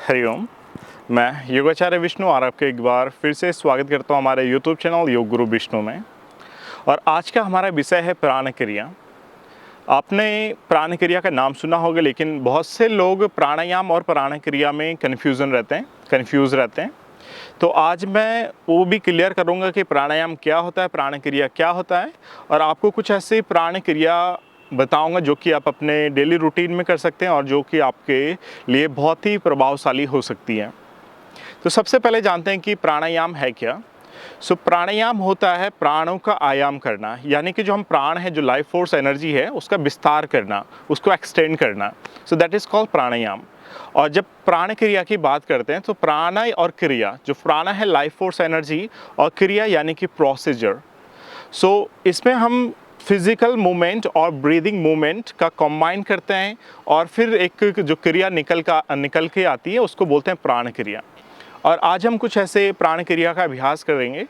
हरिओम। मैं योगाचार्य विष्णु और आपके एक बार फिर से स्वागत करता हूँ हमारे YouTube चैनल योग गुरु विष्णु में। और आज का हमारा विषय है प्राण क्रिया। आपने प्राण क्रिया का नाम सुना होगा, लेकिन बहुत से लोग प्राणायाम और प्राण क्रिया में कंफ्यूज रहते हैं। तो आज मैं वो भी क्लियर करूँगा कि प्राणायाम क्या होता है, प्राण क्रिया क्या होता है, और आपको कुछ ऐसी प्राण क्रिया बताऊंगा जो कि आप अपने डेली रूटीन में कर सकते हैं और जो कि आपके लिए बहुत ही प्रभावशाली हो सकती है। तो सबसे पहले जानते हैं कि प्राणायाम है क्या। प्राणायाम होता है प्राणों का आयाम करना, यानी कि जो हम प्राण है, जो लाइफ फोर्स एनर्जी है, उसका विस्तार करना, उसको एक्सटेंड करना। दैट इज कॉल्ड प्राणायाम। और जब प्राण क्रिया की बात करते हैं तो प्राण और क्रिया, जो प्राण है लाइफ फोर्स एनर्जी, और क्रिया यानी कि प्रोसीजर। इसमें हम फिजिकल मूवमेंट और ब्रीदिंग मूवमेंट का कंबाइन करते हैं, और फिर एक जो क्रिया निकल के आती है उसको बोलते हैं प्राण क्रिया। और आज हम कुछ ऐसे प्राण क्रिया का अभ्यास करेंगे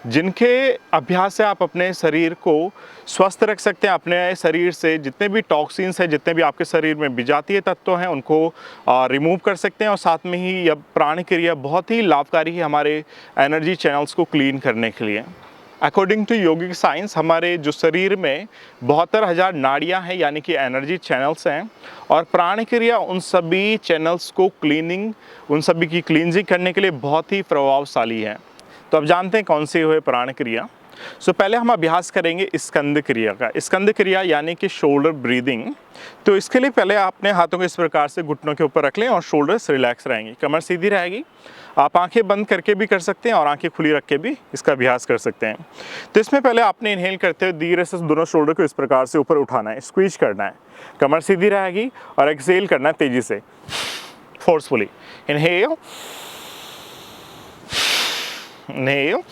जिनके अभ्यास से आप अपने शरीर को स्वस्थ रख सकते हैं। अपने शरीर से जितने भी टॉक्सिन्स हैं, जितने भी आपके शरीर में विजातीय तत्व हैं, उनको रिमूव कर सकते हैं। और साथ में ही यह प्राण क्रिया बहुत ही लाभकारी है हमारे एनर्जी चैनल्स को क्लीन करने के लिए। अकॉर्डिंग टू योगिक साइंस, हमारे जो शरीर में 72,000 नाड़ियाँ हैं, यानी कि एनर्जी चैनल्स हैं, और प्राण क्रिया उन सभी चैनल्स को उन सभी की क्लींजिंग करने के लिए बहुत ही प्रभावशाली है। तो अब जानते हैं कौन सी है प्राण क्रिया। पहले हम अभ्यास करेंगे स्कंद क्रिया का। स्कंद क्रिया यानी कि शोल्डर ब्रीदिंग। तो इसके लिए पहले आपने हाथों को इस प्रकार से घुटनों के ऊपर रख लें और शोल्डर्स रिलैक्स रहेंगी, कमर सीधी रहेगी। आप आंखें बंद करके भी कर सकते हैं और आंखें खुली रख के भी इसका अभ्यास कर सकते हैं। तो इसमें पहले आपने इनहेल करते हुए धीरे से दोनों शोल्डर को इस प्रकार से ऊपर उठाना है, स्क्वीज करना है, कमर सीधी रहेगी, और एक्सहेल करना है तेजी से, फोर्सफुली। Inhale, inhale.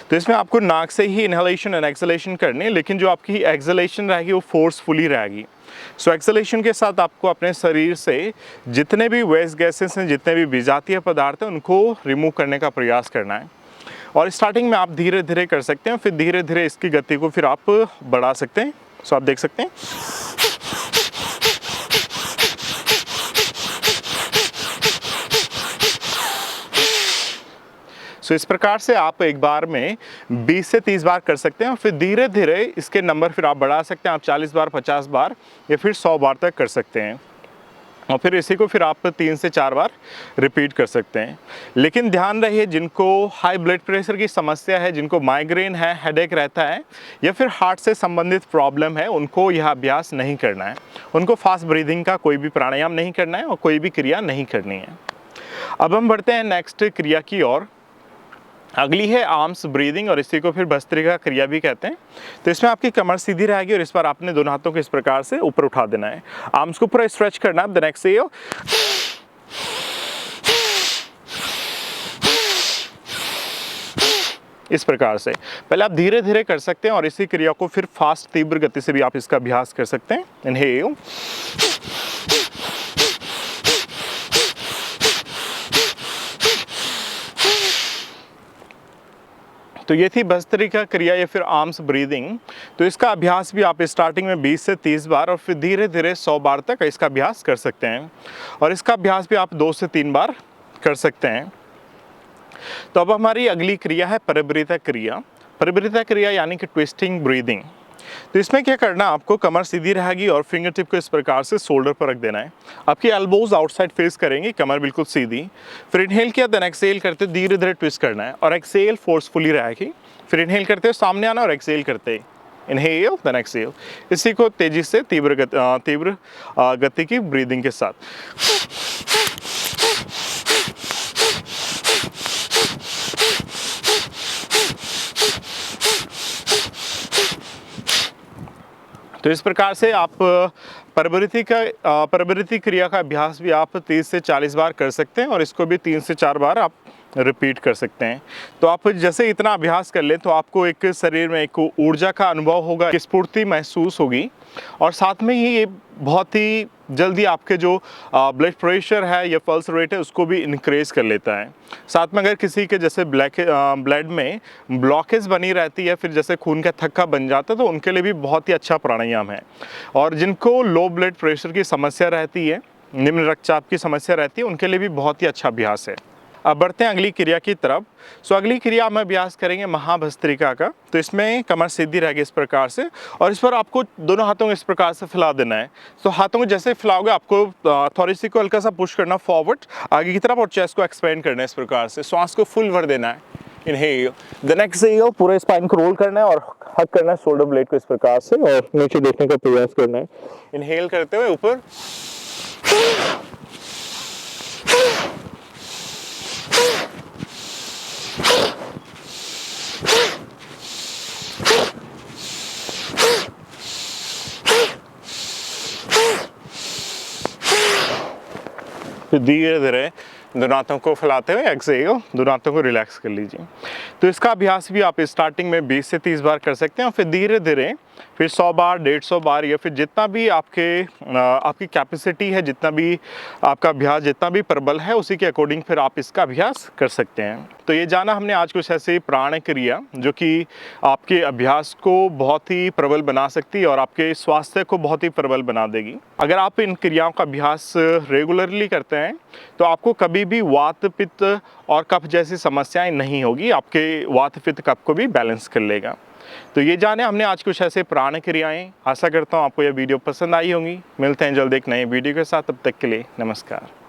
तो इसमें आपको नाक से ही इनहेलेशन एंड एक्सहेलेशन करनी है, लेकिन जो आपकी एक्सहेलेशन रहेगी वो फोर्सफुली रहेगी। एक्सहेलेशन के साथ आपको अपने शरीर से जितने भी वेस्ट गैसेस हैं, जितने भी विजातीय पदार्थ हैं, उनको रिमूव करने का प्रयास करना है। और स्टार्टिंग में आप धीरे धीरे कर सकते हैं, फिर धीरे धीरे इसकी गति को फिर आप बढ़ा सकते हैं। आप देख सकते हैं। इस प्रकार से आप एक बार में 20 से 30 बार कर सकते हैं, और फिर धीरे धीरे इसके नंबर फिर आप बढ़ा सकते हैं। आप 40 बार, 50 बार या फिर 100 बार तक कर सकते हैं, और फिर इसी को फिर आप 3 से 4 बार रिपीट कर सकते हैं। लेकिन ध्यान रहिए, जिनको हाई ब्लड प्रेशर की समस्या है, जिनको माइग्रेन है, हेडेक रहता है, या फिर हार्ट से संबंधित प्रॉब्लम है, उनको यह अभ्यास नहीं करना है। उनको फास्ट ब्रीदिंग का कोई भी प्राणायाम नहीं करना है और कोई भी क्रिया नहीं करनी है। अब हम बढ़ते हैं नेक्स्ट क्रिया की ओर। अगली है आर्म्स ब्रीदिंग, और इसी को फिर भस्त्रिका क्रिया भी कहते हैं। तो इसमें आपकी कमर सीधी रहेगी और इस पर आपने दोनों हाथों को इस प्रकार से ऊपर उठा देना है, आर्म्स को पूरा स्ट्रेच करना है। देन एक्सहेल, इस प्रकार से पहले आप धीरे धीरे कर सकते हैं, और इसी क्रिया को फिर फास्ट तीव्र गति से भी आप इसका अभ्यास कर सकते हैं। इनहेल, तो ये थी भस्त्रिका क्रिया या फिर आर्म्स ब्रीदिंग। तो इसका अभ्यास भी आप स्टार्टिंग में 20 से 30 बार और फिर धीरे धीरे 100 बार तक इसका अभ्यास कर सकते हैं, और इसका अभ्यास भी आप 2 से 3 बार कर सकते हैं। तो अब हमारी अगली क्रिया है परिवृता क्रिया। परिवृता क्रिया यानी कि ट्विस्टिंग ब्रीदिंग। तो इसमें क्या करना, आपको कमर सीधी रहेगी और फिंगर टिप को इस प्रकार से शोल्डर पर रख देना है। आपकी एल्बोज आउटसाइड फेस करेंगे, कमर बिल्कुल सीधी। फिर इनहेल किया, देन एक्सहेल करते धीरे धीरे ट्विस्ट करना है, और एक्सहेल फोर्सफुली रहेगी। फिर इनहेल करते सामने आना और एक्सहेल करते इनहेल, देन एक्सहेल। इसी को तेजी से तीव्र गति की ब्रीदिंग के साथ। तो इस प्रकार से आप परिवृति क्रिया का अभ्यास भी आप 30 से 40 बार कर सकते हैं, और इसको भी 3 से 4 बार आप रिपीट कर सकते हैं। तो आप जैसे इतना अभ्यास कर लें तो आपको एक शरीर में एक ऊर्जा का अनुभव होगा, एक स्फूर्ति महसूस होगी और साथ में ही ये बहुत ही जल्दी आपके जो ब्लड प्रेशर है या पल्स रेट है उसको भी इंक्रीज कर लेता है। साथ में अगर किसी के जैसे ब्लड में ब्लॉकेज बनी रहती है, फिर जैसे खून का थक्का बन जाता है, तो उनके लिए भी बहुत ही अच्छा प्राणायाम है। और जिनको लो ब्लड प्रेशर की समस्या रहती है, निम्न रक्तचाप की समस्या रहती है, उनके लिए भी बहुत ही अच्छा अभ्यास है। अब बढ़ते हैं अगली क्रिया की तरफ। अगली क्रिया में अभ्यास करेंगे महाभस्त्रिका का। तो इसमें कमर सीधी रहेगी इस प्रकार से और इस पर आपको दोनों हाथों को इस प्रकार से फैला देना है। हाथों को जैसे फैलाओगे आपको थोड़ी को हल्का सा पुश करना फॉरवर्ड आगे की तरफ और चेस्ट को एक्सपेंड करना है इस प्रकार से। श्वास को फुल भर देना है। इनहेल, देन एक्सहेल, पूरे स्पाइन को रोल करना है और हक करना है शोल्डर ब्लेड को इस प्रकार से और नीचे देखने का प्रयास करना है। इनहेल करते हुए ऊपर, फिर धीरे धीरे दोनों हाथों को फैलाते हुए एक्सहेल, दोनों हाथों को रिलैक्स कर लीजिए। तो इसका अभ्यास भी आप स्टार्टिंग में 20 से 30 बार कर सकते हैं और फिर धीरे धीरे फिर 100 बार, 150 बार या फिर जितना भी आपकी कैपेसिटी है, जितना भी आपका अभ्यास जितना भी प्रबल है उसी के अकॉर्डिंग फिर आप इसका अभ्यास कर सकते हैं। तो ये जाना हमने आज कुछ ऐसे प्राण क्रिया जो कि आपके अभ्यास को बहुत ही प्रबल बना सकती है और आपके स्वास्थ्य को बहुत ही प्रबल बना देगी। अगर आप इन क्रियाओं का अभ्यास रेगुलरली करते हैं तो आपको कभी भी वात, पित्त और कफ जैसी समस्याएं नहीं होगी। आपके वात, पित्त, कफ को भी बैलेंस कर लेगा। तो ये जाने हमने आज कुछ ऐसे प्राण क्रियाएं। आशा करता हूँ आपको यह वीडियो पसंद आई होंगी। मिलते हैं जल्द एक नए वीडियो के साथ, तब तक के लिए नमस्कार।